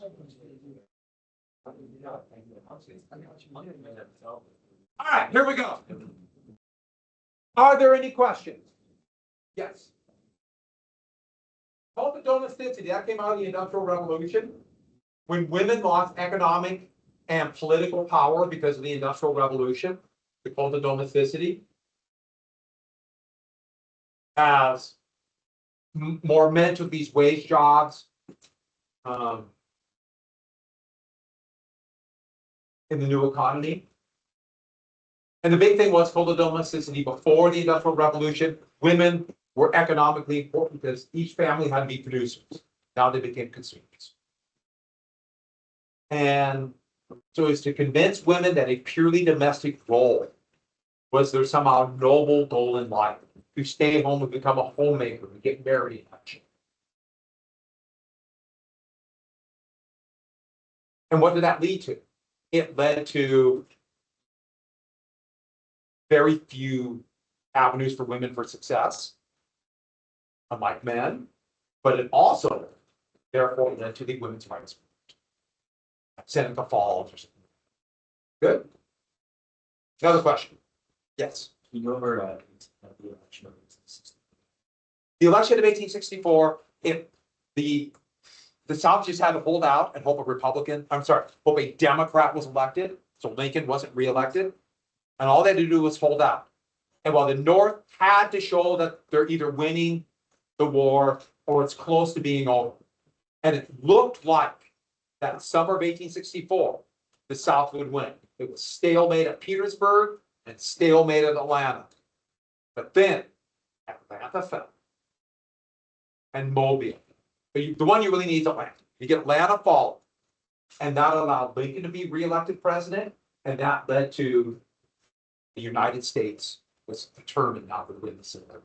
All right, here we go. Are there any questions? Yes. Called the domesticity, that came out of the Industrial Revolution. When women lost economic and political power because of the Industrial Revolution, we called it domesticity. As more men took these wage jobs in the new economy. And the big thing was called domesticity before the Industrial Revolution. Women were economically important because each family had to be producers. Now they became consumers. And so it's to convince women that a purely domestic role was their somehow noble goal in life. To stay home and become a homemaker and get married. And what did that lead to? It led to very few avenues for women for success, unlike men, but it also, therefore, led to the women's rights movement. Seneca Falls or something. Good. Another question. Yes. Can you go over the election of 1864? The election of 1864, if the South just had to hold out and hope hope a Democrat was elected, so Lincoln wasn't reelected, and all they had to do was hold out. And while the North had to show that they're either winning the war or it's close to being over, and it looked like that summer of 1864, the South would win. It was stalemate at Petersburg and stalemate at Atlanta. But then Atlanta fell. And Mobile. But the one you really need is Atlanta. You get Atlanta fall. And that allowed Lincoln to be reelected president. And that led to the United States was determined not to win the Civil War.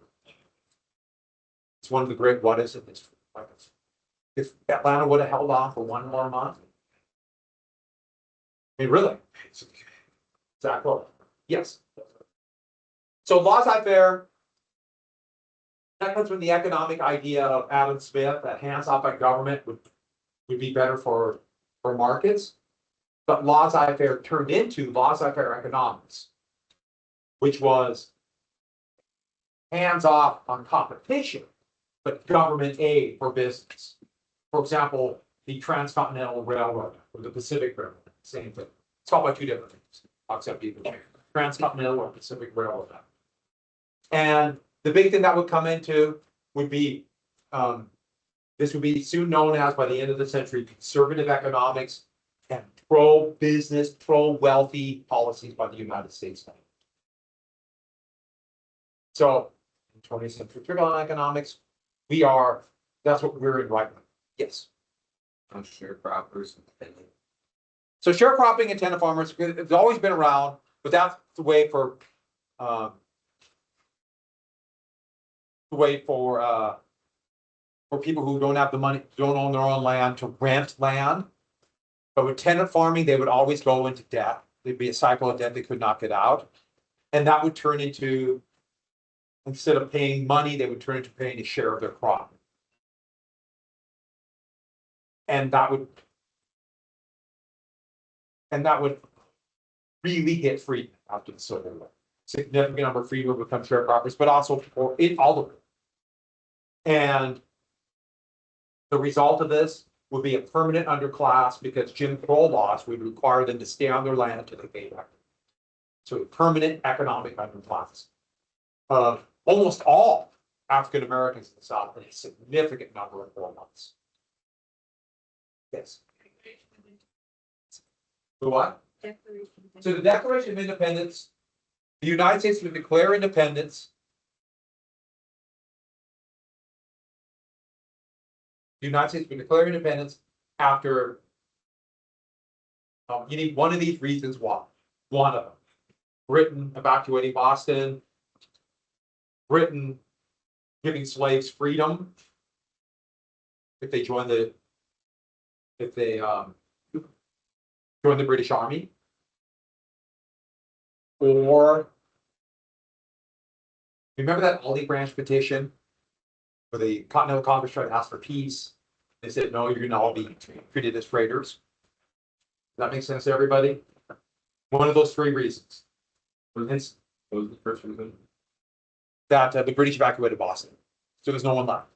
It's one of the great what is it? If Atlanta would have held on for one more month. I mean, really. Exactly. Yes. So laissez-faire, that comes from the economic idea of Adam Smith that hands-off by government would be better for markets. But laissez-faire turned into laissez-faire economics, which was hands-off on competition, but government aid for business. For example, the Transcontinental Railroad or the Pacific Railroad, same thing. It's called by two different things, except people change. Transcontinental or Pacific Railroad. And the big thing that would come into would be, this would be soon known as, by the end of the century, conservative economics and pro-business, pro-wealthy policies by the United States. So, in 20th century trickle economics, that's what we're in right now. Yes. On sharecroppers. So sharecropping and tenant farmers, it's always been around, but that's the way for people who don't have the money, don't own their own land, to rent land. But with tenant farming, they would always go into debt. There'd be a cycle of debt they could not get out. And that would turn into, instead of paying money, they would turn into paying a share of their crop. And that would really hit freedom after the Civil War. Significant number of freedmen would become sharecroppers, but also for all of it. And the result of this would be a permanent underclass because Jim Crow laws would require them to stay on their land until they paid back. So a permanent economic underclass of almost all African Americans in the South in a significant number of 4 months. Yes. The what? So the Declaration of Independence, the United States would declare independence. The United States would declare independence after, you need one of these reasons why. One of them. Britain evacuating Boston. Britain giving slaves freedom if they join the British Army. Or remember that Olive Branch petition where the Continental Congress tried to ask for peace, They said, no, you're gonna all be treated as traitors. Does that make sense to everybody? One of those three reasons. Hence, What was the first reason? that the British evacuated Boston. So there's no one left.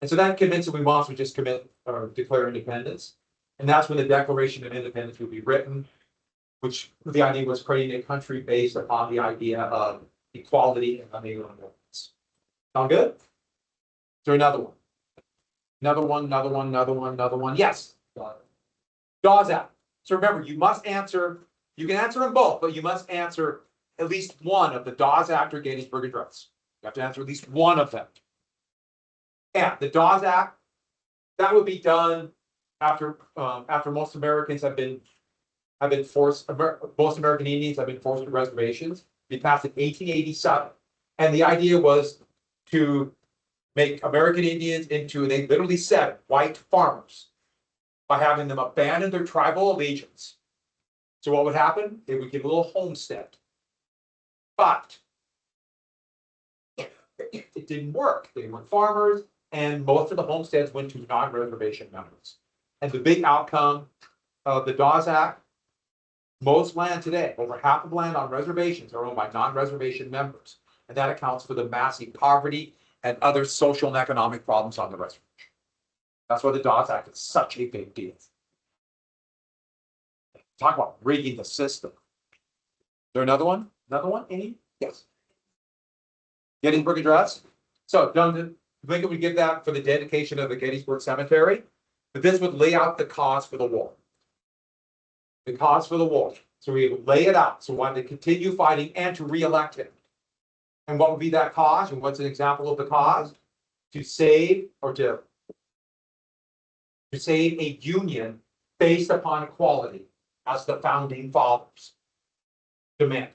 And so that convinced them we want to just commit or declare independence. And that's when the Declaration of Independence would be written, which the idea was creating a country based upon the idea of equality and unalienable. Sound good? Is there another one? Another one, another one, another one, another one. Yes. Dawes Act. So remember, you must answer, you can answer them both, but you must answer at least one of the Dawes Act or Gettysburg Address. You have to answer at least one of them. And the Dawes Act, that would be done after most Americans have been forced, most American Indians have been forced to reservations. It passed in 1887. And the idea was to make American Indians into, they literally said, white farmers by having them abandon their tribal allegiance. So what would happen? They would get a little homestead. But it didn't work. They were farmers, and most of the homesteads went to non-reservation members. And the big outcome of the Dawes Act, most land today, over half of land on reservations are owned by non-reservation members. And that accounts for the massive poverty and other social and economic problems on the reservation. That's why the Dawes Act is such a big deal. Talk about rigging the system. Is there another one? Another one? Any? Yes. Gettysburg Address. So Lincoln would give that for the dedication of the Gettysburg Cemetery, but this would lay out the cause for the war. The cause for the war. So we would lay it out. So we wanted to continue fighting and to re-elect him. And what would be that cause? And what's an example of the cause? To save or to save a union based upon equality, as the founding fathers demand.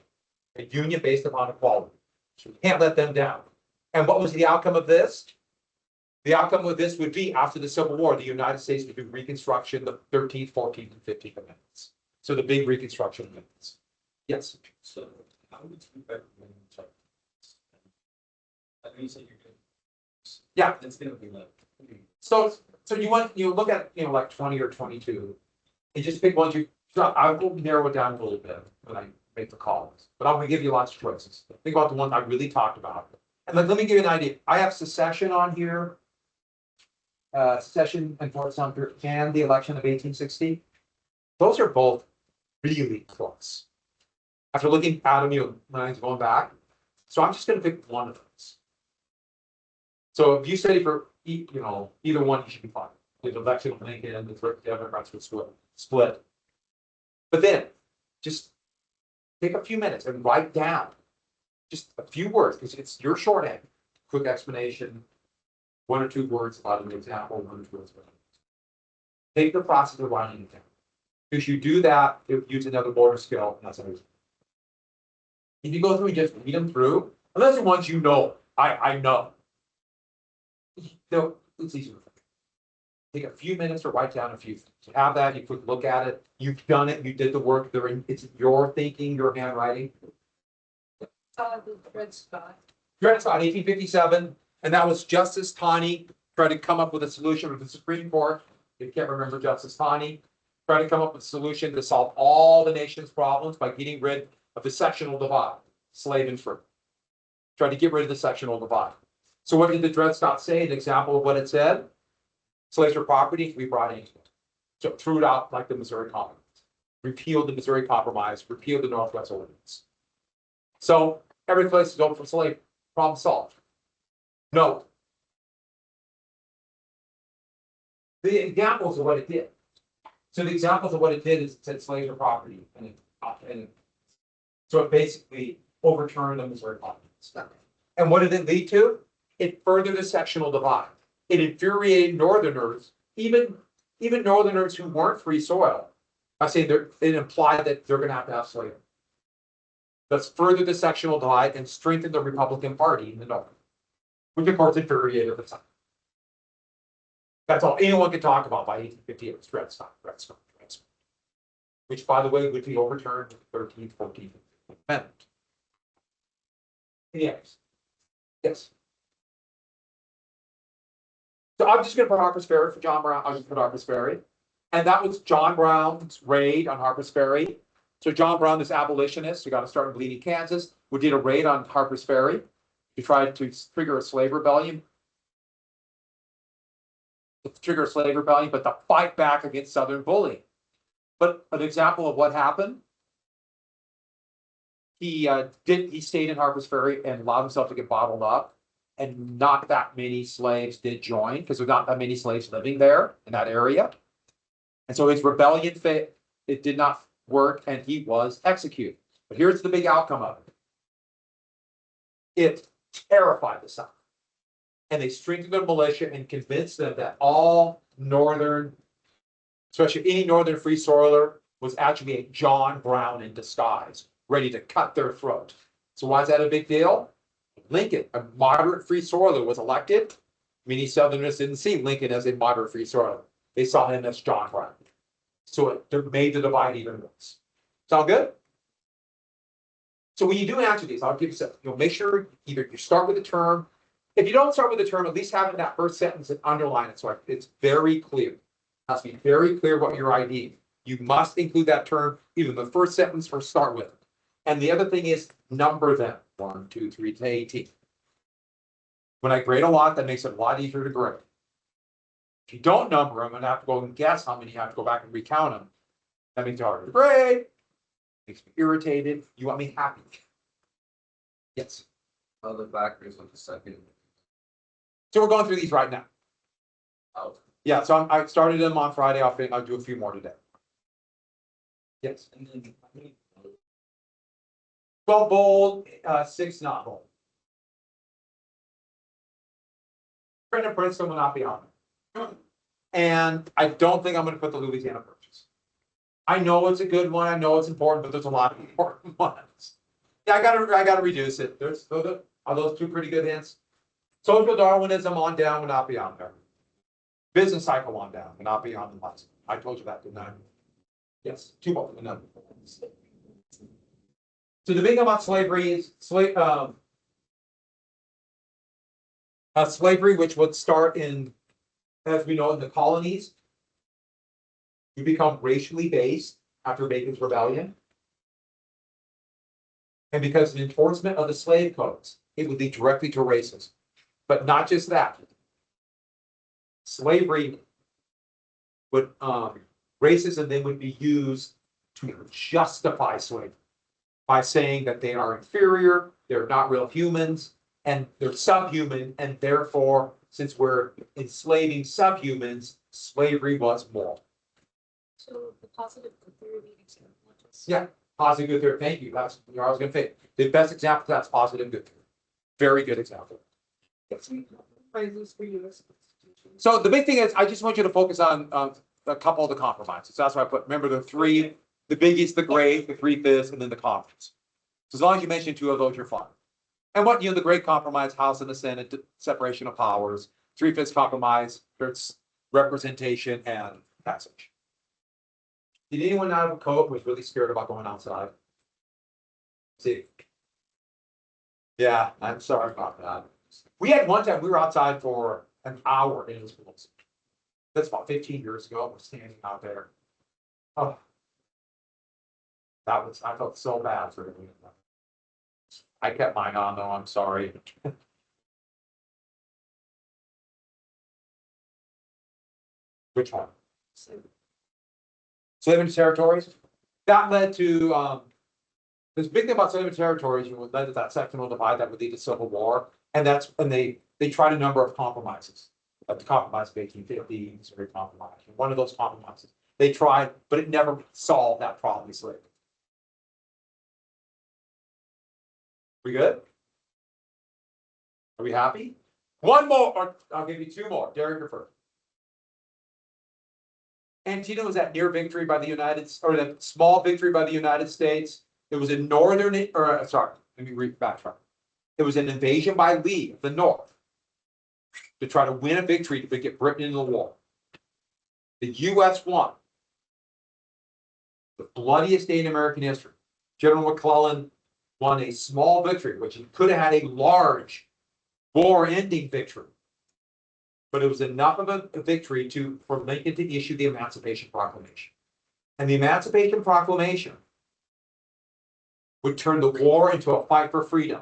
A union based upon equality. So we can't let them down. And what was the outcome of this? The outcome of this would be, after the Civil War, the United States would do Reconstruction, the 13th, 14th, and 15th Amendments. So the big Reconstruction Amendments. Yes. So how would you recommend check? I know you said you're good. Yeah. It's gonna be like. So you look at, like 20 or 22, and just pick ones you, I will narrow it down a little bit when I make the calls, but I'm gonna give you lots of choices. Think about the ones I really talked about. And let me give you an idea. I have secession on here. Secession and Fort Sumter and the election of 1860. Those are both really close. After looking at them, lines going back. So I'm just gonna pick one of those. So if you study for either one, you should be fine. The election of Lincoln and the Democrats would split. But then just take a few minutes and write down just a few words, because it's your shorthand. Quick explanation, one or two words about an example, one or two words. Take the process of writing it down. If you do that, it use another motor skill, and that's how it is. If you go through and just read them through, unless the ones you know, I know. No, it's easier. Take a few minutes to write down a few things. You have that, you could look at it, you've done it, you did the work, it's your thinking, your handwriting. The Dred Scott. Dred Scott, 1857, and that was Justice Taney tried to come up with a solution with the Supreme Court. If you can't remember Justice Taney, tried to come up with a solution to solve all the nation's problems by getting rid of the sectional divide, slave and free. Tried to get rid of the sectional divide. So what did the Dred Scott say? An example of what it said? Slaves were property to be brought into it. So it threw it out like the Missouri Compromise. Repealed the Missouri Compromise, repealed the Northwest Ordinance. So every place is open for slavery. Problem solved. No. The examples of what it did. So the examples of what it did is it said slaves are property, and so it basically overturned the Missouri Compromise. And what did it lead to? It furthered the sectional divide. It infuriated Northerners, even Northerners who weren't free soil. I say it implied that they're going to have slavery. That's furthered the sectional divide and strengthened the Republican Party in the North, which of course infuriated the South. That's all anyone could talk about by 1858 was Dred Scott, which, by the way, would be overturned with the 13th, 14th Amendment. Yes. Yes. So I'm just gonna put Harper's Ferry for John Brown, I'll just put Harper's Ferry. And that was John Brown's raid on Harper's Ferry. So John Brown, this abolitionist who got to start in Bleeding, Kansas, who did a raid on Harper's Ferry to try to trigger a slave rebellion. But to fight back against Southern bullying. But an example of what happened, he stayed in Harper's Ferry and allowed himself to get bottled up, and not that many slaves did join because there's not that many slaves living there in that area. And so his rebellion it did not work, and he was executed. But here's the big outcome of it. It terrified the South. And they strengthened the militia and convinced them that all northern, especially any northern free soiler, was actually a John Brown in disguise, ready to cut their throat. So why is that a big deal? Lincoln, a moderate free soiler, was elected. Many Southerners didn't see Lincoln as a moderate free soiler. They saw him as John Brown. So it made the divide even worse. Sound good? So when you do answer these, I'll give you some, make sure either you start with the term. If you don't start with the term, at least have it in that first sentence and underline it so it's very clear. It has to be very clear what your ID. You must include that term either in the first sentence or start with it. And the other thing is number them. 1, 2, 3 to 18. When I grade a lot, that makes it a lot easier to grade. If you don't number them and have to go and guess how many, you have to go back and recount them. That makes it harder to grade. Makes me irritated. You want me happy. Yes. Other factors of the second. So we're going through these right now. Oh. Yeah, so I started them on Friday. I'll do a few more today. Yes. And then 12 bold, 6 not bold. Brenda Princeton will not be on it. And I don't think I'm going to put the Louisiana Purchase. I know it's a good one. I know it's important, but there's a lot of important ones. Yeah, I gotta reduce it. Are those two pretty good hints? Social Darwinism on down will not be on there. Business cycle on down will not be on the list. I told you that, didn't I? Yes, 2 more. No. So the big thing about slavery is slavery, which would start in, as we know, in the colonies. You become racially based after Bacon's Rebellion. And because of the enforcement of the slave codes, it would lead directly to racism. But not just that. Slavery would, racism then would be used to justify slavery by saying that they are inferior, they're not real humans, and they're subhuman, and therefore, since we're enslaving subhumans, slavery was moral. So the positive good theory example. Yeah, positive good theory. Thank you. That's where I was going to say. The best example of that's positive good theory. Very good example. Phrases for U.S. Constitution. So the big thing is, I just want you to focus on a couple of the compromises. That's why I put. Remember the three. The biggies, the great, the 3/5, and then the conference. So as long as you mention 2 of those, you're fine. And what the great compromise, House and the Senate, separation of powers, 3/5 compromise, there's representation and passage. Did anyone out of a coat was really scared about going outside? See. Yeah, I'm sorry about that. We had one time we were outside for an hour and it was close. That's about 15 years ago. We're standing out there. Oh. I felt so bad for it. I kept mine on though, I'm sorry. Which one? Slavery territories? That led to, this big thing about slavery territories, led to that sectional divide that would lead to civil war. And they tried a number of compromises. Like the compromise of 1850, Missouri Compromise. One of those compromises. They tried, but it never solved that problem of slavery. We good? Are we happy? One more, or I'll give you 2 more. Derek or first. Antietam was that near victory by the that small victory by the United States. It was in northern, let me read backtrack. It was an invasion by Lee of the North to try to win a victory to get Britain into the war. The U.S. won. The bloodiest day in American history. General McClellan won a small victory, which he could have had a large war-ending victory. but it was enough of a victory for Lincoln to issue the Emancipation Proclamation. And the Emancipation Proclamation would turn the war into a fight for freedom,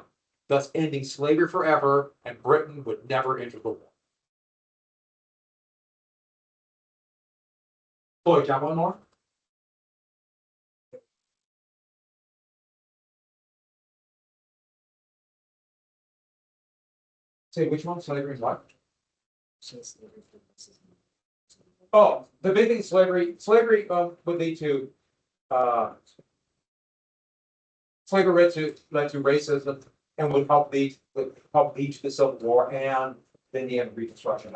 thus ending slavery forever, and Britain would never enter the war. Floyd, you have one more? Say which one? Slavery is what? She's never from this is- Oh, the big thing, slavery would lead to, slavery led to racism and would help lead to the Civil War and then the end of Reconstruction.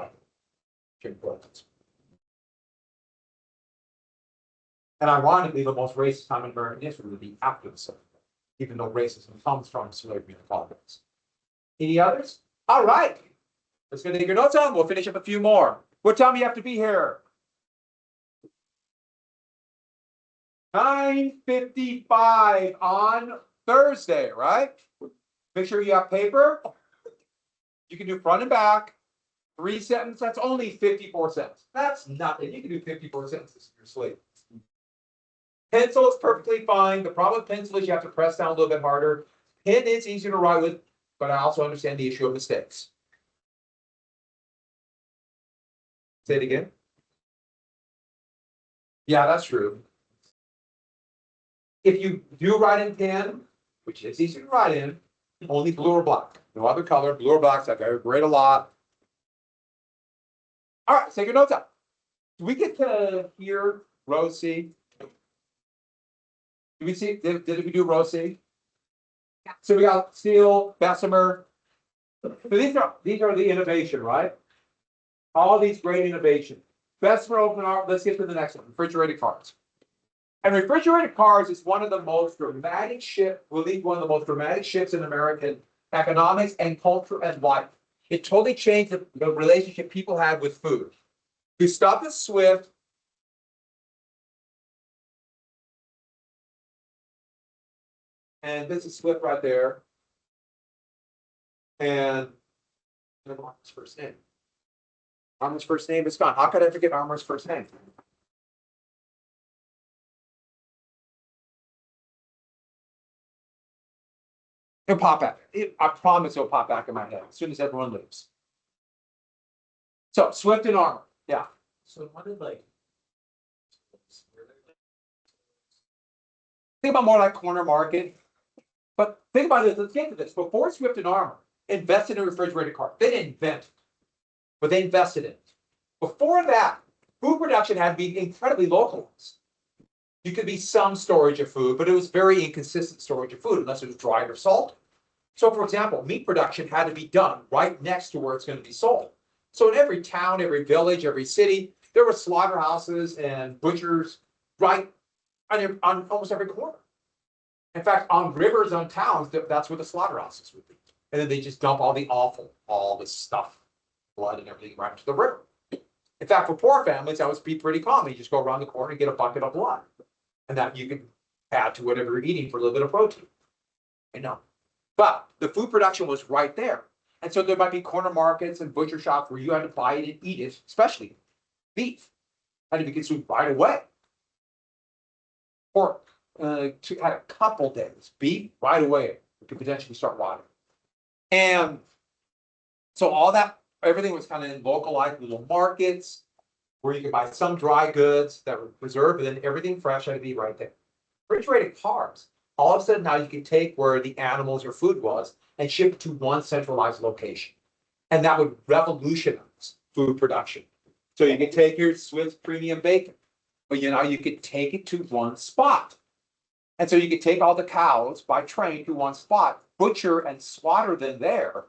And ironically, the most racist time in American history would be after the Civil War, even though racism comes from slavery and politics. Any others? All right. Let's go take your notes on. We'll finish up a few more. What time do you have to be here? 9:55 on Thursday, right? Make sure you have paper. You can do front and back. 3 sentences, that's only 54 cents. That's nothing. You can do 54 sentences in your sleep. Pencil is perfectly fine. The problem with pencil is you have to press down a little bit harder. Pen is easier to write with, but I also understand the issue of mistakes. Say it again. Yeah, that's true. If you do write in pen, which is easy to write in, only blue or black. No other color, blue or black, so I grade a lot. All right, take your notes out. Do we get to hear row C? Did we see? Did we do row C? Yeah. So we got Steele, Bessemer. So these are the innovation, right? All these great innovation. Bessemer open art. Let's get to the next one. Refrigerated cars. And refrigerated cars is one of the most dramatic shifts. Will lead one of the most dramatic shifts in American economics and culture and life. It totally changed the relationship people had with food. Gustavus Swift. And this is Swift right there. And Armour's first name. Armour's first name is gone. How could I forget Armour's first name? It'll pop back. I promise it'll pop back in my head as soon as everyone leaves. So Swift and Armour. Yeah. So what did like? Think about more like corner market. But think about this. Let's get to this. Before Swift and Armour invested in a refrigerated car, they didn't invent it, but they invested in it. Before that, food production had to be incredibly localized. You could be some storage of food, but it was very inconsistent storage of food unless it was dried or salted. So, for example, meat production had to be done right next to where it's going to be sold. So, in every town, every village, every city, there were slaughterhouses and butchers right on almost every corner. In fact, on rivers, on towns, that's where the slaughterhouses would be. And then they just dump all the offal, all the stuff, blood and everything right into the river. In fact, for poor families, that would be pretty common. You just go around the corner and get a bucket of blood. And that you can add to whatever you're eating for a little bit of protein. I know. But the food production was right there. And so there might be corner markets and butcher shops where you had to buy it and eat it, especially beef. Had to be consumed right away. Pork had a couple days. Beef right away. It could potentially start rotting. And so all that, everything was kind of in localized little markets where you could buy some dry goods that were preserved, and then everything fresh had to be right there. Refrigerated cars. All of a sudden now you can take where the animals or food was and ship it to one centralized location. And that would revolutionize food production. So you can take your Swiss premium bacon, but you could take it to one spot. And so you could take all the cows by train to one spot, butcher and slaughter them there,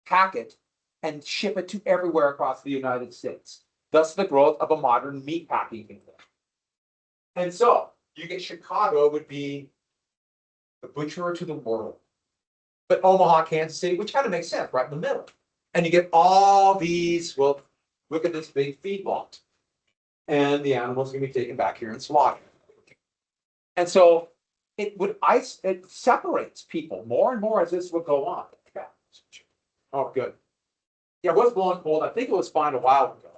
pack it, and ship it to everywhere across the United States. Thus the growth of a modern meat packing kingdom. And so you get Chicago would be the butcher to the world. But Omaha, Kansas City, which kind of makes sense, right in the middle. And you get all these, well, look at this big feedlot. And the animals are going to be taken back here and slaughtered. And so it separates people more and more as this would go on. Oh, good. Yeah, it was blowing cold. I think it was fine a while ago.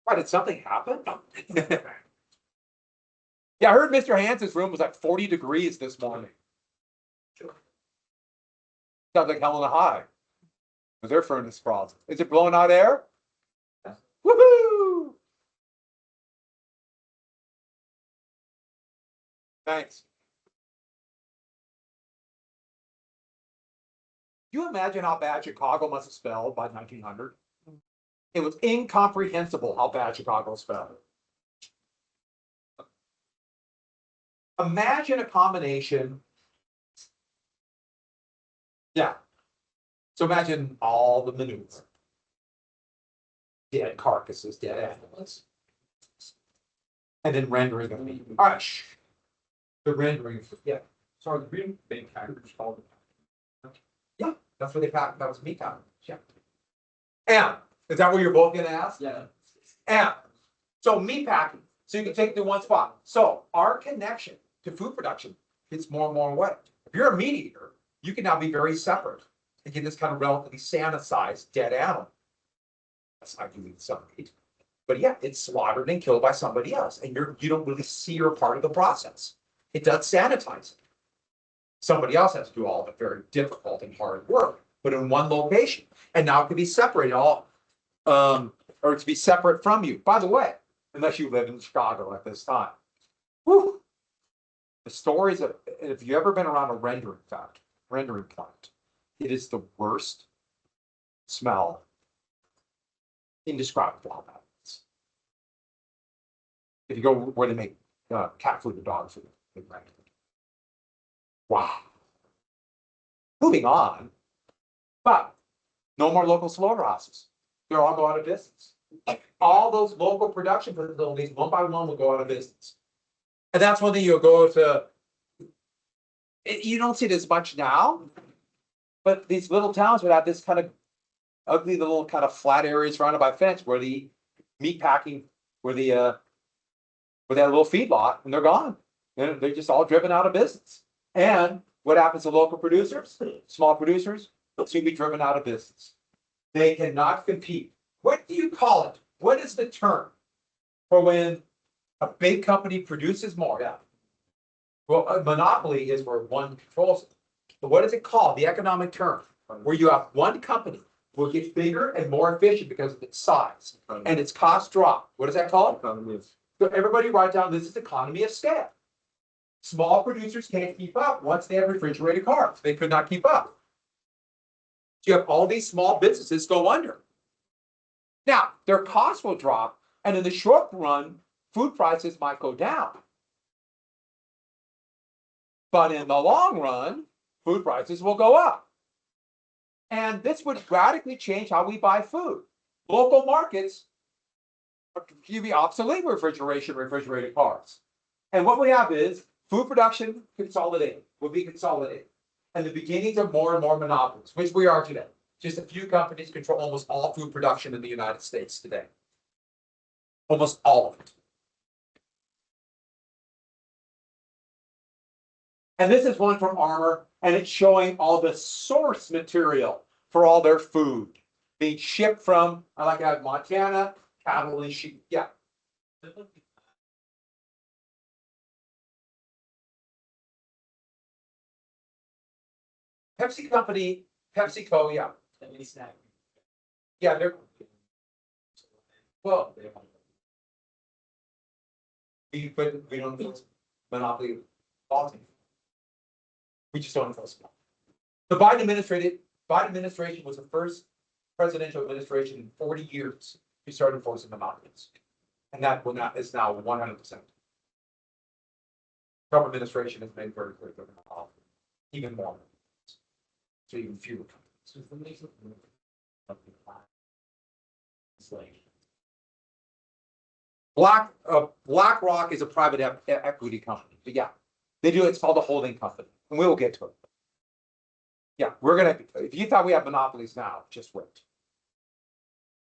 Why, did something happen? Yeah, I heard Mr. Hanson's room was like 40 degrees this morning. Sounds like hell in a high. With their furnace problem. Is it blowing out air? Woohoo! Thanks. Do you imagine how bad Chicago must have spelled by 1900? It was incomprehensible how bad Chicago spelled. Imagine a combination. Yeah. So imagine all the manure. Dead carcasses, dead animals. And then rendering of meat. APUSH. The rendering, yeah. Sorry, the green big package called. Yeah, that's what they packed. That was meat package. Yeah. And is that what you're both gonna ask? Yeah. And so meat packing. So you can take it to one spot. So our connection to food production gets more and more away. If you're a meat eater, you can now be very separate and get this kind of relatively sanitized dead animal. That's not really some meat. But yeah, it's slaughtered and killed by somebody else. And you don't really see you're part of the process. It does sanitize it. Somebody else has to do all the very difficult and hard work, but in one location. And now it can be separated all, or to be separate from you. By the way, unless you live in Chicago at this time. Whew. The stories of, if you've ever been around a rendering plant, it is the worst smell. Indescribable how bad it is. If you go where they make cat food or dog food, they render it. Wow. Moving on, but no more local slaughterhouses. They're all go out of business. All those local production facilities, one by one, will go out of business. And that's one thing you'll go to. You don't see it as much now, but these little towns would have this kind of ugly little kind of flat areas surrounded by fence where the meat packing, where that little feedlot, and they're gone. They're just all driven out of business. And what happens to local producers, small producers, soon be driven out of business. They cannot compete. What do you call it? What is the term for when a big company produces more? Yeah. Well, a monopoly is where one controls it. But what is it called? The economic term, where you have one company will get bigger and more efficient because of its size and its cost drop. What is that called? Economy of. So everybody write down, this is economy of scale. Small producers can't keep up once they have refrigerated cars. They could not keep up. So you have all these small businesses go under. Now, their costs will drop, and in the short run, food prices might go down. But in the long run, food prices will go up. And this would radically change how we buy food. Local markets can be obsolete refrigerated cars. And what we have is food production consolidated, will be consolidated. And the beginnings of more and more monopolies, which we are today. Just a few companies control almost all food production in the United States today. Almost all of it. And this is one from Armour, and it's showing all the source material for all their food being shipped from, I like that, Montana, cattle and sheep. Yeah. Pepsi company, PepsiCo, yeah. Yeah, they're, well, we don't enforce monopoly policy. We just don't enforce it. The Biden administration was the first presidential administration in 40 years to start enforcing monopolies. And that will not, is now 100%. Trump administration has made very clear that even more. So even fewer companies. BlackRock is a private equity company, but yeah, they do. It's called a holding company, and we will get to it. Yeah, we're gonna. If you thought we have monopolies now, just wait.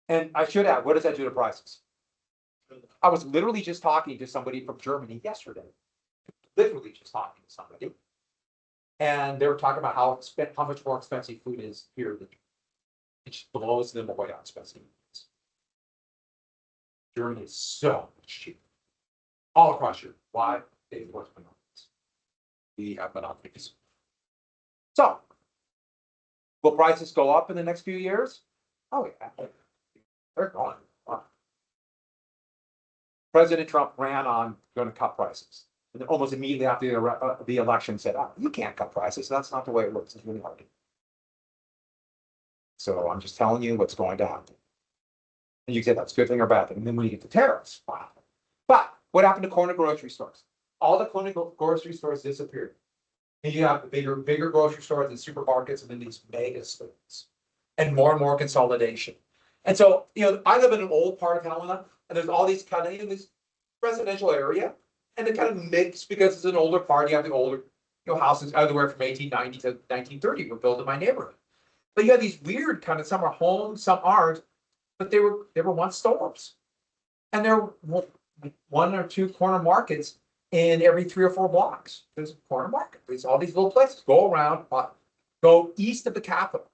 And I should add, what does that do to prices? I was literally just talking to somebody from Germany yesterday. Literally just talking to somebody, And they were talking about how much more expensive food is here. It just blows them away how expensive it is. Germany is so much cheaper. All across Europe. Why? They force monopolies. We have monopolies. So, will prices go up in the next few years? Oh, yeah. They're going up. President Trump ran on going to cut prices. And then almost immediately after the election said, oh, you can't cut prices. That's not the way it works. It's really hard. So I'm just telling you what's going to happen. And you say that's a good thing or bad thing. And then when you get to tariffs, wow. But what happened to corner grocery stores? All the corner grocery stores disappeared. And you have the bigger grocery stores and supermarkets and then these mega stores. And more consolidation. And so, I live in an old part of Helena, and there's all these kind of, this residential area, and they kind of mix because it's an older part. You have the older, houses everywhere from 1890 to 1930 were built in my neighborhood. But you have these weird kind of, some are homes, some aren't, but they were once stores. And there were 1 or 2 corner markets in every 3 or 4 blocks. There's a corner market. There's all these little places. Go around, go east of the Capitol.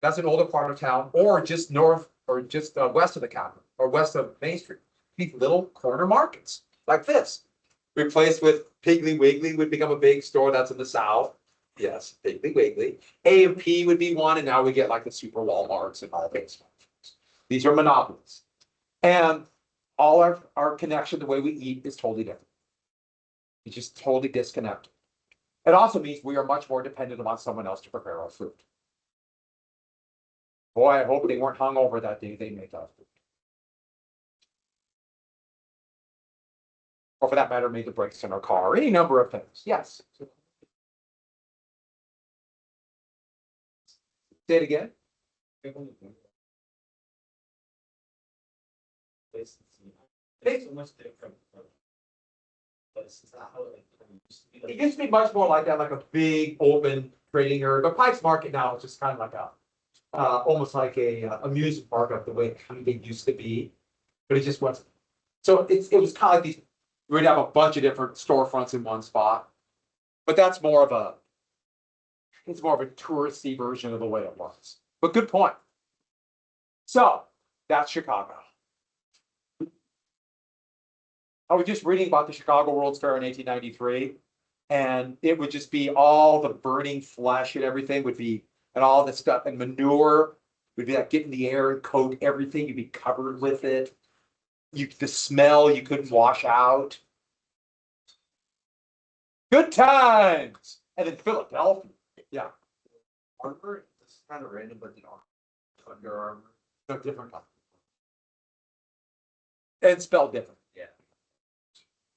That's an older part of town, or just north, or just west of the Capitol, or west of Main Street. These little corner markets like this, replaced with Piggly Wiggly would become a big store. That's in the south. Yes, Piggly Wiggly. A&P would be one, and now we get like the super Walmarts and all those. These are monopolies, and all our connection, the way we eat, is totally different. It's just totally disconnected. It also means we are much more dependent on someone else to prepare our food. Boy, I hope they weren't hungover that day they made that food. Or for that matter, made the brakes in our car, or any number of things. Yes. Say it again. It's so much different. But it's not how it used to be. It used to be much more like that, like a big open trading area. But Pike's Market now is just kind of like almost like a amusement park of the way it used to be, but it just wasn't. So it was kind of like these. We'd have a bunch of different storefronts in one spot, but that's more of a. It's more of a touristy version of the way it was. But good point. So that's Chicago. I was just reading about the Chicago World's Fair in 1893, and it would just be all the burning flesh and everything would be, and all the stuff and manure would be like getting the air and coat everything. You'd be covered with it. The smell you couldn't wash out. Good times. And then Philadelphia. Yeah. Armor, it's kind of random, but Under Armour. No, different company. And spelled different. Yeah.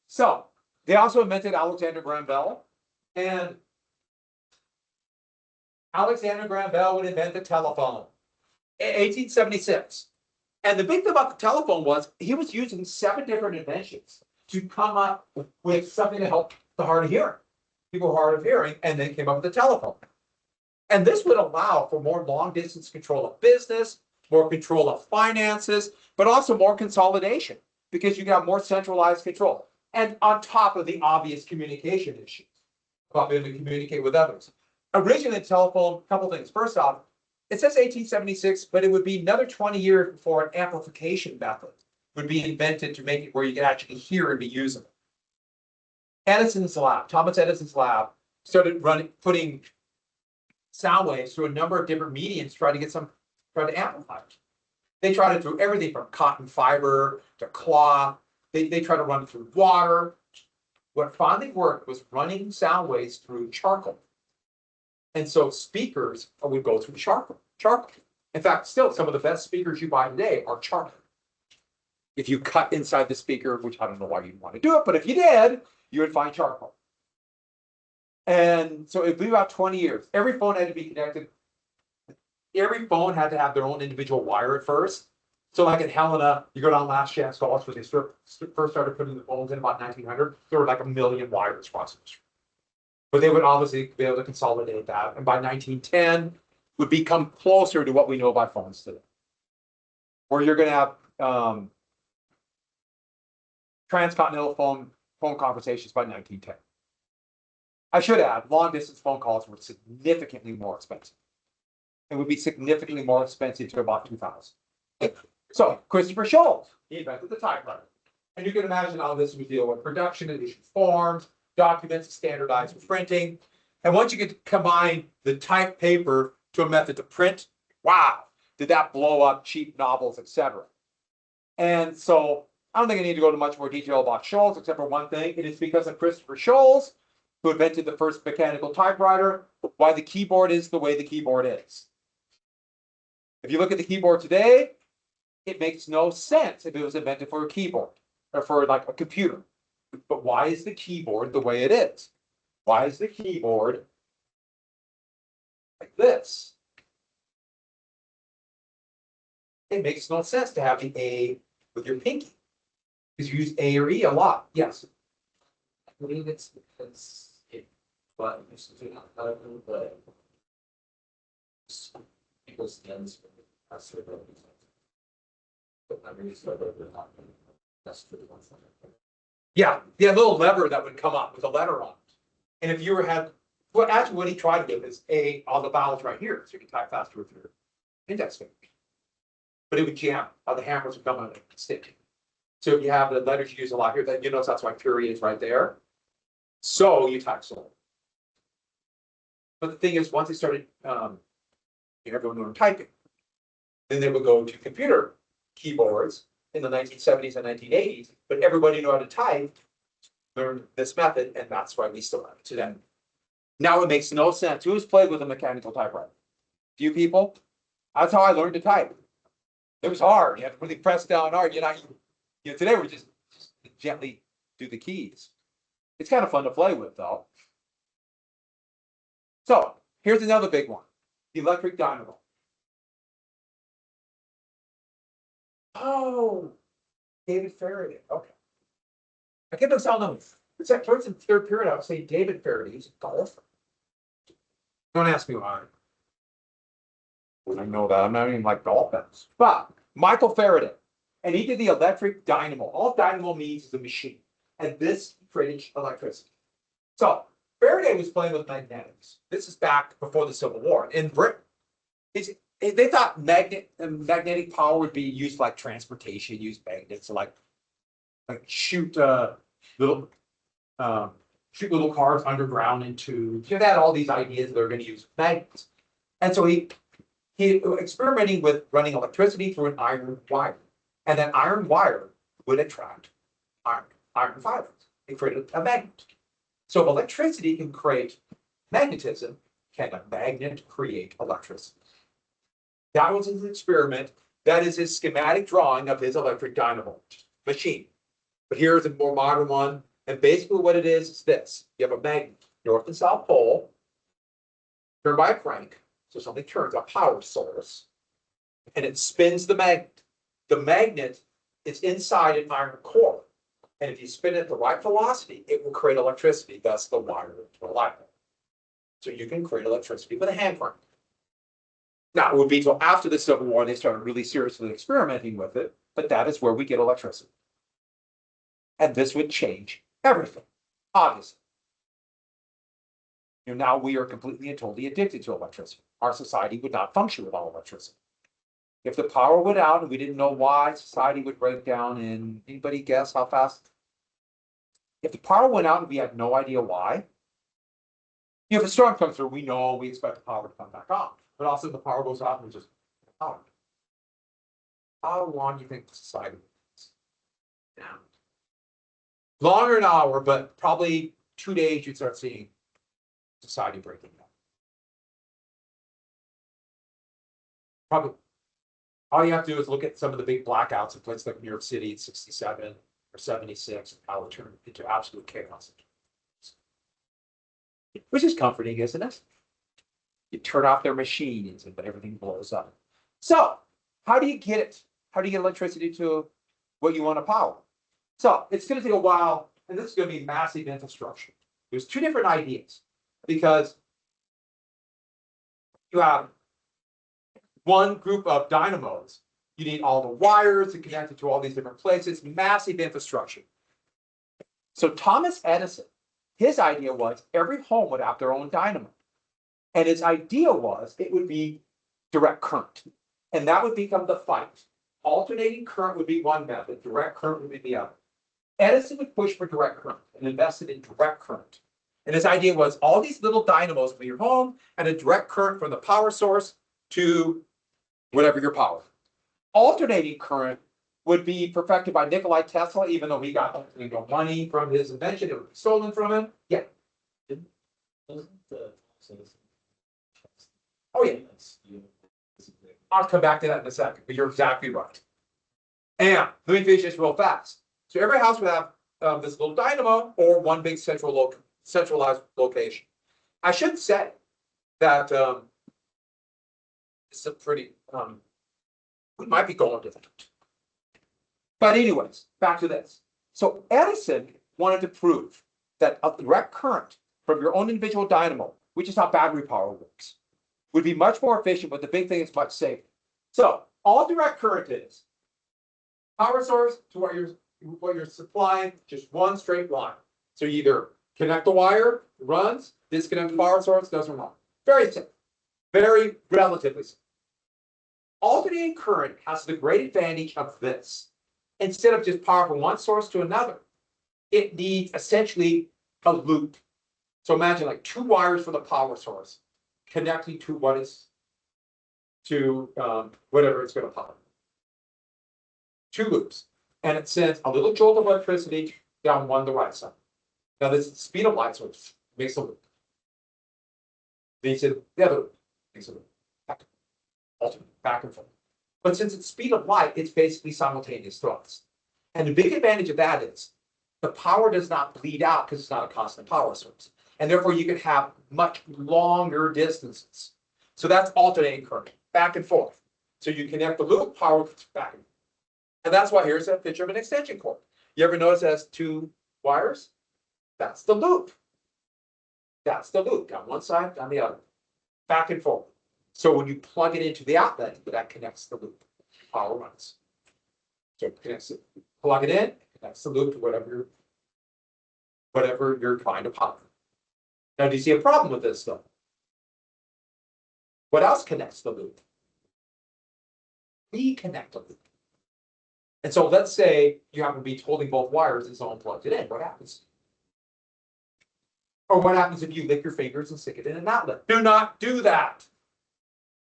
So they also invented Alexander Graham Bell, and Alexander Graham Bell would invent the telephone in 1876. And the big thing about the telephone was he was using 7 different inventions to come up with something to help the hard of hearing, people hard of hearing, and then came up with the telephone. And this would allow for more long distance control of business, more control of finances, but also more consolidation because you got more centralized control. And on top of the obvious communication issues, about being able to communicate with others. Originally, the telephone, a couple things. First off, it says 1876, but it would be another 20 years before an amplification method would be invented to make it where you could actually hear and be usable. Thomas Edison's lab, started putting sound waves through a number of different mediums, try to amplify it. They tried it through everything from cotton fiber to cloth. They tried to run it through water. What finally worked was running sound waves through charcoal. And so speakers would go through charcoal. In fact, still some of the best speakers you buy today are charcoal. If you cut inside the speaker, which I don't know why you'd want to do it, but if you did, you would find charcoal. And so it'd be about 20 years. Every phone had to be connected. Every phone had to have their own individual wire at first. So like in Helena, you go down Last Chance Golf, where they first started putting the phones in about 1900. There were like 1 million wires across the street. But they would obviously be able to consolidate that. And by 1910, would become closer to what we know about phones today. Where you're going to have transcontinental phone conversations by 1910. I should add, long distance phone calls were significantly more expensive. It would be significantly more expensive to about 2000. So Christopher Scholes, he invented the typewriter. And you can imagine how this would deal with production and issue forms, documents standardized for printing. And once you could combine the typed paper to a method to print, wow, did that blow up cheap novels, etc. And so I don't think I need to go into much more detail about Scholes, except for one thing. It is because of Christopher Scholes, who invented the first mechanical typewriter, why the keyboard is the way the keyboard is. If you look at the keyboard today, it makes no sense if it was invented for a keyboard or for like a computer. But why is the keyboard the way it is? Why is the keyboard like this? It makes no sense to have the A with your pinky, because you use A or E a lot. Yes. I believe it's because it, but because the ends are sort of. But I mean, sort of that's the one thing. Yeah, the little lever that would come up with a letter on it. And if you were had, well, actually what he tried to do is A on the vowels right here, so you can type faster with your index finger. But it would jam, the hammers would come on and stick. So if you have the letters you use a lot here, then you notice that's why period is right there. So you type slow. But the thing is, once they started, everyone learned typing. Then they would go to computer keyboards in the 1970s and 1980s, but everybody knew how to type, learned this method, and that's why we still have it today. Now it makes no sense. Who's played with a mechanical typewriter? Few people. That's how I learned to type. It was hard. You had to really press down hard. Today we just gently do the keys. It's kind of fun to play with, though. So here's another big one: the electric dynamo. Oh, David Faraday. Okay. I get those all numbers. It's that towards the third period, I would say David Faraday. He's a golfer. Don't ask me why. I know that. I'm not even like golf fans. But Michael Faraday, and he did the electric dynamo. All dynamo means is a machine. And this created electricity. So Faraday was playing with magnetics. This is back before the Civil War in Britain. They thought magnetic power would be used like transportation, use magnets, so like shoot little cars underground into. They had all these ideas they're going to use magnets, and so he experimenting with running electricity through an iron wire, and that iron wire would attract iron fibers. It created a magnet. So if electricity can create magnetism, can a magnet create electricity? That was his experiment. That is his schematic drawing of his electric dynamo machine. But here's a more modern one. And basically what it is this. You have a magnet, north and south pole, turned by a crank. So something turns, a power source, and it spins the magnet. The magnet is inside an iron core. And if you spin it at the right velocity, it will create electricity, thus the wire to a light bulb. So you can create electricity with a hand crank. Now, it would be until after the Civil War they started really seriously experimenting with it, but that is where we get electricity. And this would change everything, obviously. Now we are completely and totally addicted to electricity. Our society would not function without electricity. If the power went out and we didn't know why, society would break down in, anybody guess how fast? If the power went out and we had no idea why, if a storm comes through, we know we expect the power to come back on. But also the power goes out and we just power. How long do you think society is? Yeah. Longer an hour, but probably 2 days you'd start seeing society breaking down. Probably all you have to do is look at some of the big blackouts in places like New York City in 67 or 76, and how it turned into absolute chaos. Which is comforting, isn't it? You turn off their machines and everything blows up. So how do you get it? How do you get electricity to what you want to power? So it's going to take a while, and this is going to be massive infrastructure. There's two different ideas, because you have one group of dynamos. You need all the wires to connect it to all these different places, massive infrastructure. So Thomas Edison his idea was every home would have their own dynamo. And his idea was it would be direct current. And that would become the fight. Alternating current would be one method, direct current would be the other. Edison would push for direct current and invested in direct current. And his idea was all these little dynamos for your home and a direct current from the power source to whatever your power. Alternating current would be perfected by Nikola Tesla, even though he got money from his invention, it was stolen from him. Yeah. Doesn't the Oh, yeah. I'll come back to that in a second, but you're exactly right. And let me finish this real fast. So every house would have this little dynamo or one big centralized location. I should say that it's a pretty we might be going different. But anyways, back to this. So Edison wanted to prove that a direct current from your own individual dynamo, which is how battery power works, would be much more efficient, but the big thing is much safer. So all direct current is power source to what you're supplying, just one straight line. So you either connect the wire, it runs, disconnect the power source, doesn't run. Very simple, very relatively simple. Alternating current has the great advantage of this. Instead of just power from one source to another, it needs essentially a loop. So imagine like two wires from the power source connecting to whatever it's going to power. Two loops. And it sends a little jolt of electricity down one the right side. Now this is the speed of light, so it makes a loop. Then you said the other loop makes a loop. Alternate, back and forth. But since it's speed of light, it's basically simultaneous thrust. And the big advantage of that is the power does not bleed out because it's not a constant power source. And therefore you can have much longer distances. So that's alternating current, back and forth. So you connect the loop, power back and forth. And that's why here's a picture of an extension cord. You ever notice it has two wires? That's the loop. That's the loop, down one side, down the other, back and forth. So when you plug it into the outlet, that connects the loop. Power runs. So it connects it. Plug it in, connects the loop to whatever you're trying to power. Now, do you see a problem with this though? What else connects the loop? Reconnect the loop. And so let's say you happen to be holding both wires and someone plugged it in. What happens? Or what happens if you lick your fingers and stick it in an outlet? Do not do that.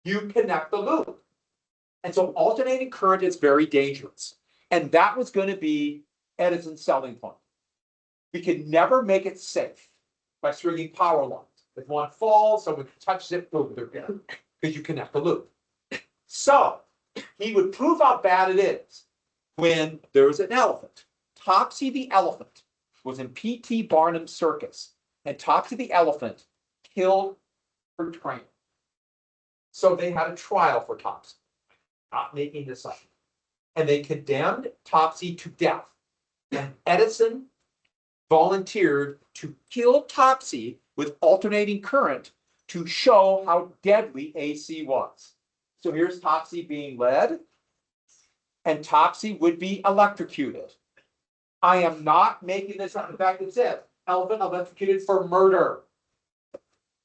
You connect the loop. And so alternating current is very dangerous. And that was going to be Edison's selling point. We could never make it safe by stringing power lines. If one falls, someone touches it, boom, they're dead. Because you connect the loop. So he would prove how bad it is when there was an elephant. Topsy the elephant was in P.T. Barnum's circus. And Topsy the elephant killed her trainer. So they had a trial for Topsy. Not making this up. And they condemned Topsy to death. And Edison volunteered to kill Topsy with alternating current to show how deadly AC was. So here's Topsy being led, and Topsy would be electrocuted. I am not making this up. In fact, it says elephant electrocuted for murder,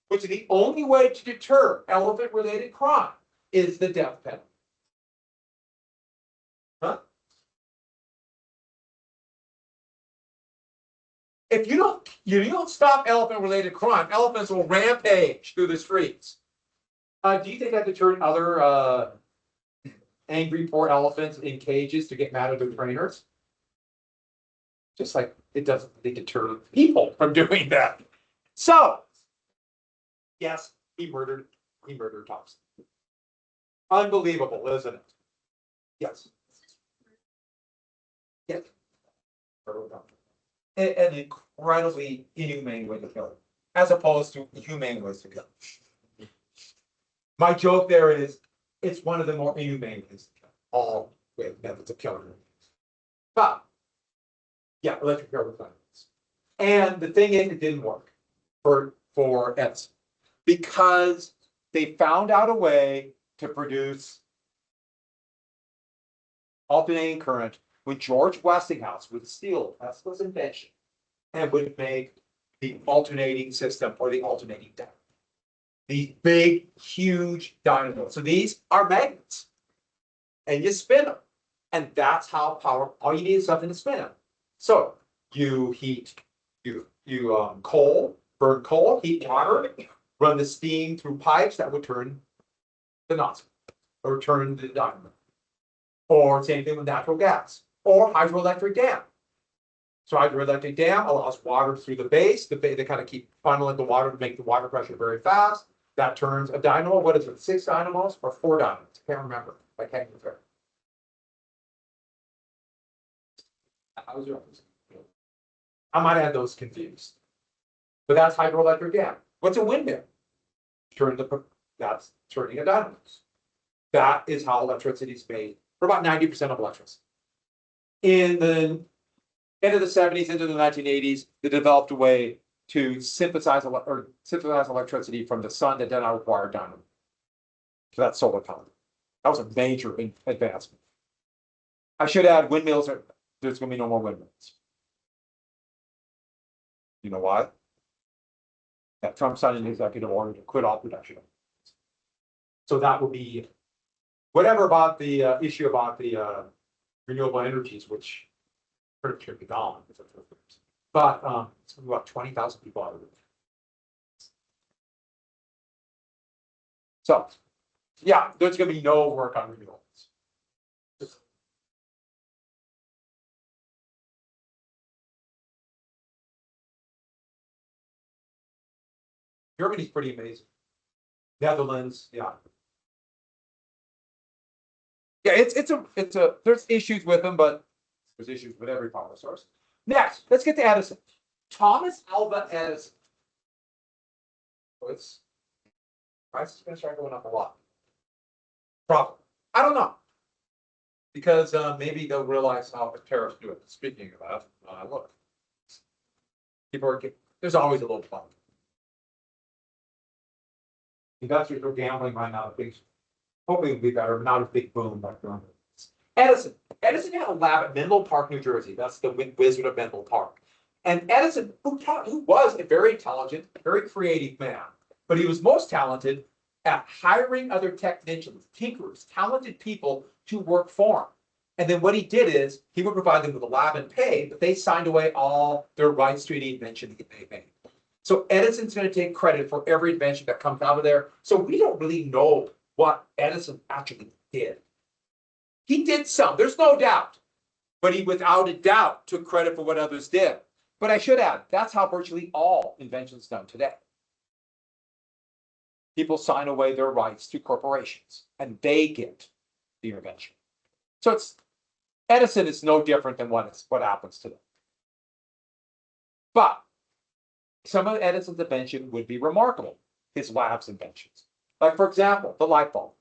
which is the only way to deter elephant-related crime is the death penalty. Huh? If you don't stop elephant-related crime, elephants will rampage through the streets. Do you think that deterred other angry poor elephants in cages to get mad at their trainers? Just like it doesn't deter people from doing that. So, yes, he murdered Thompson. Unbelievable, isn't it? Yes. Yes. An incredibly inhumane way to kill it, as opposed to humane ways to kill it. My joke there is, it's one of the more inhumane ways to kill it. All methods of killing it. But, yeah, electric arrow violence. And the thing is, it didn't work for Edison because they found out a way to produce alternating current with George Westinghouse would steal Tesla's invention and would make the alternating system or the alternating dynamo. These big, huge dynamos. So these are magnets. And you spin them. And that's how power, all you need is something to spin them. So you heat, burn coal, heat water, run the steam through pipes that would turn the nozzle or turn the dynamo. Or same thing with natural gas or hydroelectric dam. So hydroelectric dam allows water through the base. They kind of keep funneling the water to make the water pressure very fast. That turns a dynamo. What is it? 6 dynamos or 4 dynamos? I can't remember. I can't remember. How's your? I might have those confused. But that's hydroelectric dam. What's a windmill? That's turning a dynamo. That is how electricity is made for about 90% of electricity. In the end of the 70s, into the 1980s, they developed a way to synthesize electricity from the sun that did not require dynamo. So that's solar power. That was a major advancement. I should add windmills. There's going to be no more windmills. You know why? That Trump signed an executive order to quit all production. So that would be whatever about the issue about the renewable energies, which pretty much should be gone. But it's about 20,000 people out of it. So, yeah, there's going to be no work on renewables. Germany's pretty amazing. Netherlands, yeah. Yeah, it's a there's issues with them, but there's issues with every power source. Next, let's get to Edison. Thomas Alva Edison. It's price is going to start going up a lot. Probably. I don't know. Because maybe they'll realize how the tariffs do it. Speaking of that, look. People are there's always a little fun. Investors are gambling right now. Hopefully it'll be better, but not a big boom like that. Edison. Edison had a lab at Menlo Park, New Jersey. That's the Wizard of Menlo Park. And Edison, who was a very intelligent, very creative man, but he was most talented at hiring other technicians, tinkerers, talented people to work for him. And then what he did is he would provide them with a lab and pay, but they signed away all their rights to any invention that they made. So Edison's going to take credit for every invention that comes out of there. So we don't really know what Edison actually did. He did some, there's no doubt, but he without a doubt took credit for what others did. But I should add, that's how virtually all inventions done today. People sign away their rights to corporations and they get the invention. So Edison is no different than what happens today. But some of Edison's invention would be remarkable, his lab's inventions. Like, for example, the light bulb.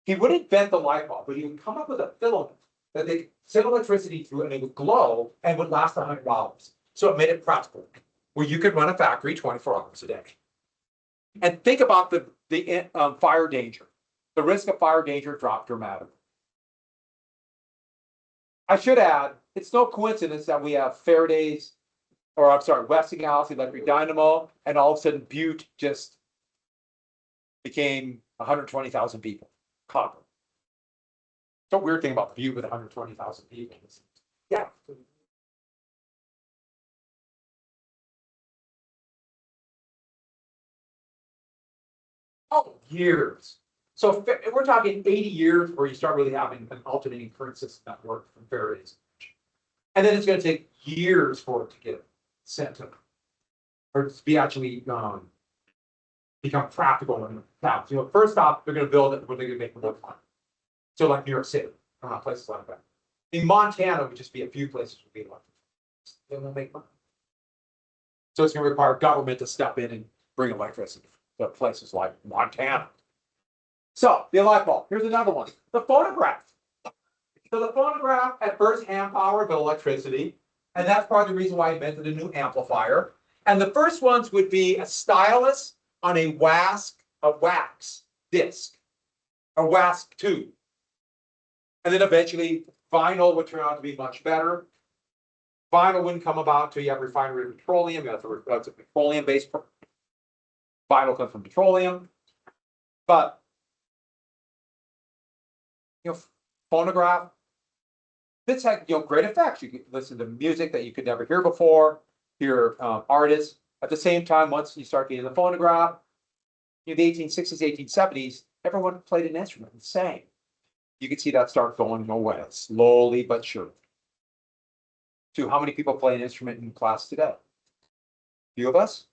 He would invent the light bulb, but he would come up with a filament that they could send electricity through and it would glow and would last 100 hours. So it made it practical, where you could run a factory 24 hours a day. And think about the fire danger. The risk of fire danger dropped dramatically. I should add, it's no coincidence that we have Westinghouse electric dynamo, and all of a sudden Butte just became 120,000 people. Copper. So weird thing about Butte with 120,000 people. Yeah. Oh, years. So we're talking 80 years where you start really having an alternating current system that works from Faraday's. And then it's going to take years for it to get sent to, or to be actually become practical in towns. First off, they're going to build it where they're going to make more money. So like New York City, places like that. In Montana, would just be a few places would be electric. They won't make money. So it's going to require government to step in and bring electricity to places like Montana. So the light bulb. Here's another one. The phonograph. So the phonograph at first hand power but electricity, and that's part of the reason why I invented a new amplifier. And the first ones would be a stylus on a wax disc, a wax tube. And then eventually vinyl would turn out to be much better. Vinyl wouldn't come about till you have refinery petroleum. That's a petroleum-based. Vinyl comes from petroleum, but phonograph. This had great effects. You could listen to music that you could never hear before. Hear artists. At the same time, once you start getting the phonograph, in the 1860s, 1870s, everyone played an instrument and sang. You could see that start going away slowly but surely. To how many people play an instrument in class today? Few of us?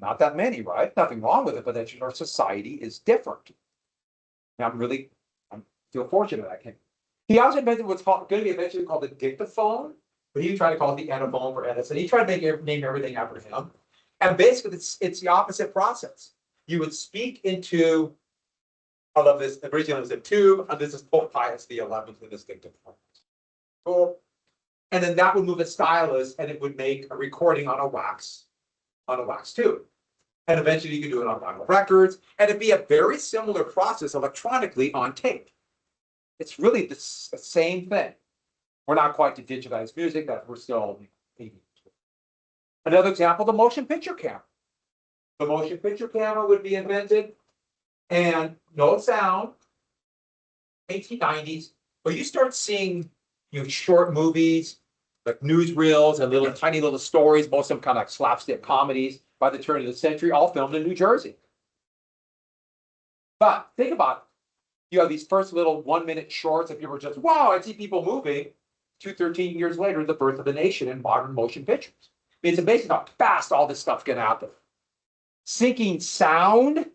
Not that many, right? Nothing wrong with it, but that our society is different. And I feel fortunate I can. He also invented what's going to be eventually called the dictaphone, but he tried to call it the Enophone for Edison. He tried to name everything after him. And basically, it's the opposite process. You would speak into, I love this, originally it was a tube, and this is Pope Pius XI in this dictaphone. Cool. And then that would move a stylus, and it would make a recording on a wax tube. And eventually you could do it on vinyl records, and it'd be a very similar process electronically on tape. It's really the same thing. We're not quite to digitized music, that we're still. Another example, the motion picture camera. The motion picture camera would be invented, and no sound, 1890s, but you start seeing short movies, like newsreels and tiny little stories, most of them kind of like slapstick comedies by the turn of the century, all filmed in New Jersey. But think about it. You have these first little 1-minute shorts that people are just, wow, I see people moving. 13 years later, the birth of the nation in modern motion pictures. It's amazing how fast all this stuff can happen. Syncing sound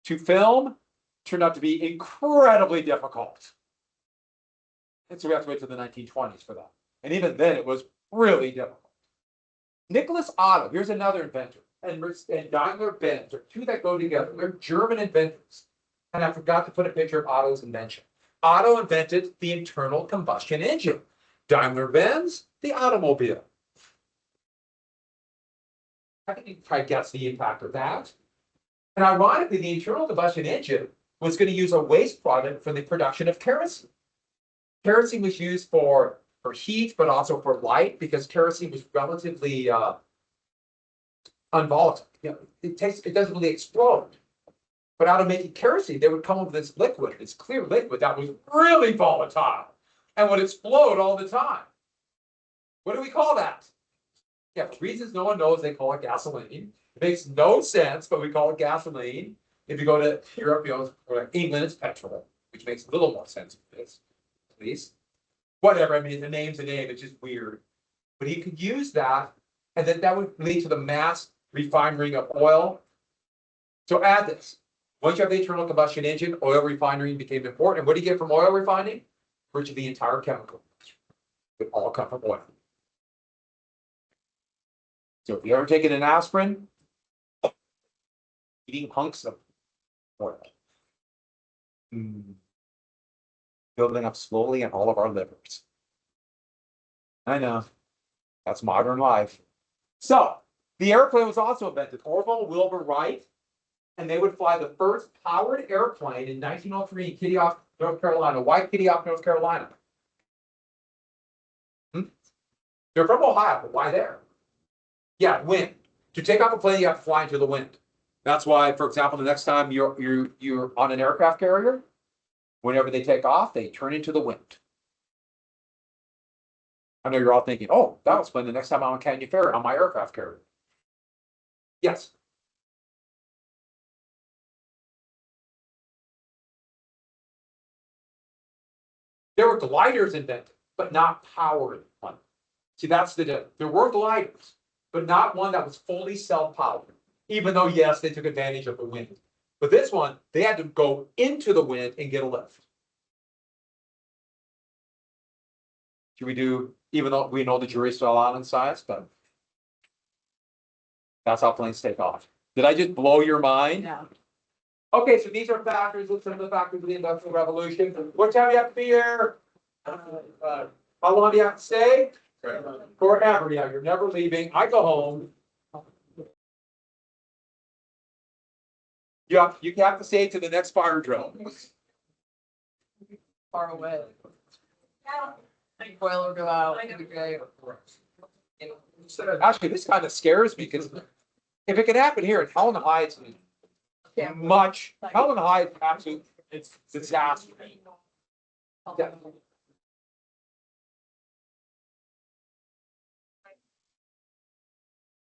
to film turned out to be incredibly difficult. And so we have to wait till the 1920s for that. And even then, it was really difficult. Nicholas Otto, here's another inventor, and Daimler-Benz are two that go together. They're German inventors. And I forgot to put a picture of Otto's invention. Otto invented the internal combustion engine. Daimler-Benz, the automobile. I think you can try to guess the impact of that. And ironically, the internal combustion engine was going to use a waste product for the production of kerosene. Kerosene was used for heat, but also for light, because kerosene was relatively unvolatile. It doesn't really explode. But out of making kerosene, they would come up with this liquid, this clear liquid that was really volatile and would explode all the time. What do we call that? Yeah, for reasons no one knows, they call it gasoline. It makes no sense, but we call it gasoline. If you go to Europe, or England, it's petrol, which makes a little more sense for this, at least. Whatever, I mean, the name's a name, it's just weird. But he could use that, and then that would lead to the mass refining of oil. So add this. Once you have the internal combustion engine, oil refining became important. And what do you get from oil refining? Virtually the entire chemical. It all come from oil. So if you ever taken an aspirin, eating hunks of oil. Building up slowly in all of our livers. I know. That's modern life. So the airplane was also invented. Orville Wilbur Wright, and they would fly the first powered airplane in 1903 in Kitty Hawk, North Carolina. Why Kitty Hawk, North Carolina? They're from Ohio, but why there? Yeah, wind. To take off a plane, you have to fly into the wind. That's why, for example, the next time you're on an aircraft carrier, whenever they take off, they turn into the wind. I know you're all thinking, oh, that'll explain the next time I'm on Canyon Ferry on my aircraft carrier. Yes. There were gliders invented, but not powered ones. See, that's the difference. There were gliders, but not one that was fully self-powered. Even though, yes, they took advantage of the wind. But this one, they had to go into the wind and get a lift. Should we do, even though we know the jury's still out in science, but that's how planes take off. Did I just blow your mind? No. Okay, so these are factors, some of the factors of the Industrial Revolution. What time do you have to be here? How long do you have to stay? Forever, yeah, you're never leaving. I go home. You have to stay to the next fire drill. Far away. Boiler go out. Okay. Actually, this kind of scares me because if it could happen here in Helen Heights, Helen Heights, absolute, it's disaster. Yeah.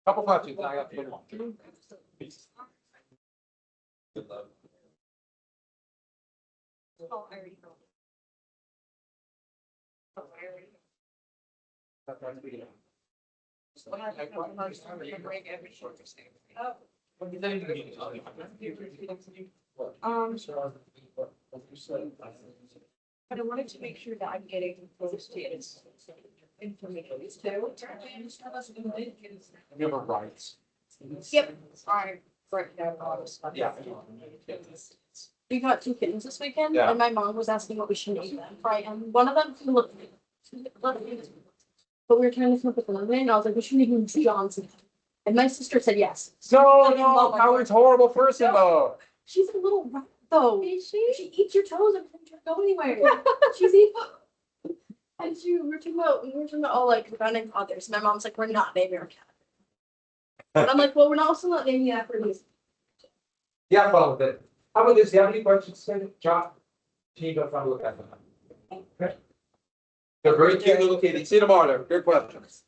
Couple questions, I got to move on. Oh, I already know. Oh, I already know. But I wanted to make sure that I'm getting those data information too. You have a rights. Yep. I write down all this stuff. Yeah. We got 2 kittens this weekend, Yeah. and my mom was asking what we should name them, right? And one of them looked, but we were trying to come up with another name, and I was like, we should name him Johnson. And my sister said yes. No, Howard's horrible person though. She's a little rat though. Is she? She eats your toes and doesn't go anywhere. She's evil. And we were talking about all like founding fathers. My mom's like, we're not naming our cat. And I'm like, well, we're also not naming it after these. Yeah, fun with it. How about this? Do you have any questions, John? Can you go try to look at them? Okay. They're very cute little kitties. See you tomorrow. Good questions.